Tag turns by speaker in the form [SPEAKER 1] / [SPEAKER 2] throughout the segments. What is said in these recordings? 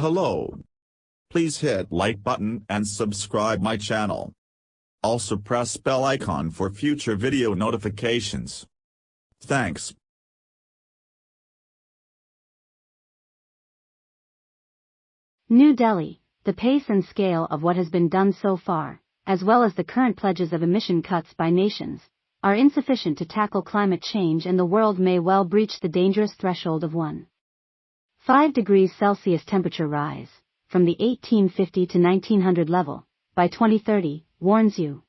[SPEAKER 1] Hello. Please hit like button and subscribe my channel. Also press bell icon for future video notifications. Thanks.
[SPEAKER 2] New Delhi, the pace and scale of what has been done so far, as well as the current pledges of emission cuts by nations, are insufficient to tackle climate change, and the world may well breach the dangerous threshold of 1.5 degrees Celsius temperature rise, from the 1850 to 1900 level, by 2030, warns you.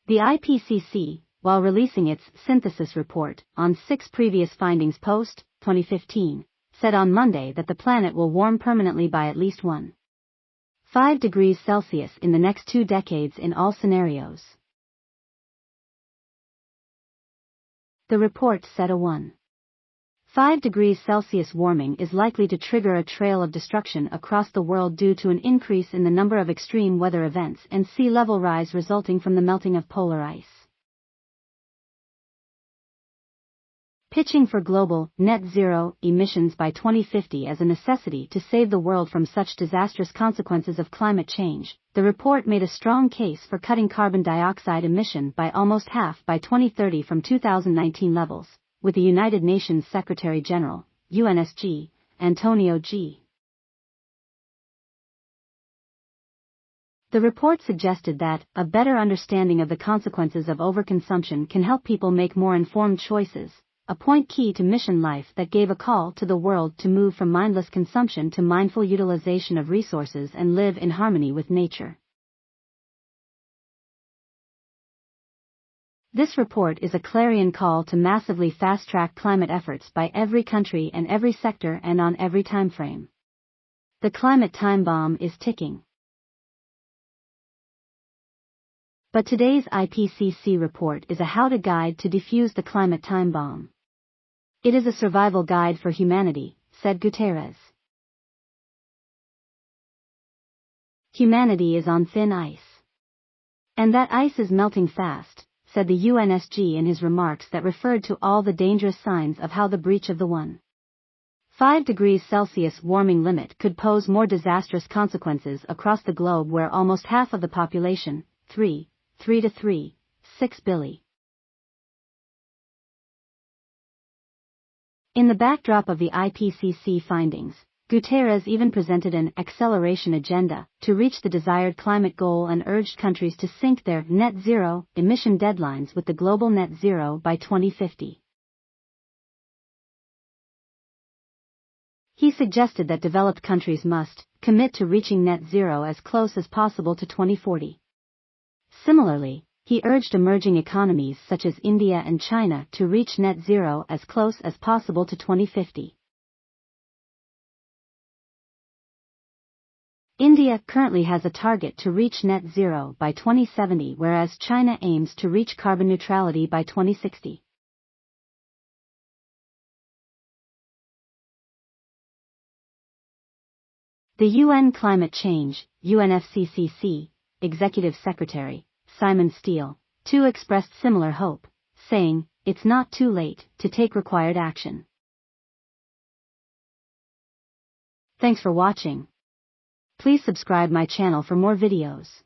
[SPEAKER 2] The IPCC, while releasing its synthesis report on 6 previous findings post-2015, said on Monday that the planet will warm permanently by at least 1.5 degrees Celsius in the next 2 decades in all scenarios. The report said a 1.5 degrees Celsius warming is likely to trigger a trail of destruction across the world due to an increase in the number of extreme weather events and sea level rise resulting from the melting of polar ice. Pitching for global net zero emissions by 2050 as a necessity to save the world from such disastrous consequences of climate change, the report made a strong case for cutting carbon dioxide emission by almost half by 2030 from 2019 levels, with the United Nations Secretary-General, UNSG, Antonio G. The report suggested that a better understanding of the consequences of overconsumption can help people make more informed choices, a point key to mission life that gave a call to the world to move from mindless consumption to mindful utilization of resources and live in harmony with nature. This report is a clarion call to massively fast-track climate efforts by every country and every sector and on every time frame. The climate time bomb is ticking. But today's IPCC report is a how-to guide to defuse the climate time bomb. It is a survival guide for humanity, said Guterres. Humanity is on thin ice. And that ice is melting fast, said the UNSG in his remarks that referred to all the dangerous signs of how the breach of the 1.5 degrees Celsius warming limit could pose more disastrous consequences across the globe, where almost half of the population, 3 to 6 billion. In the backdrop of the IPCC findings, Guterres even presented an acceleration agenda to reach the desired climate goal and urged countries to sync their net zero emission deadlines with the global net zero by 2050. He suggested that developed countries must commit to reaching net zero as close as possible to 2040. Similarly, he urged emerging economies such as India and China to reach net zero as close as possible to 2050. India currently has a target to reach net zero by 2070, whereas China aims to reach carbon neutrality by 2060. The UN Climate Change, UNFCCC, Executive Secretary, Simon Steele, too expressed similar hope, saying, "It's not too late to take required action." Thanks for watching. Please subscribe my channel for more videos.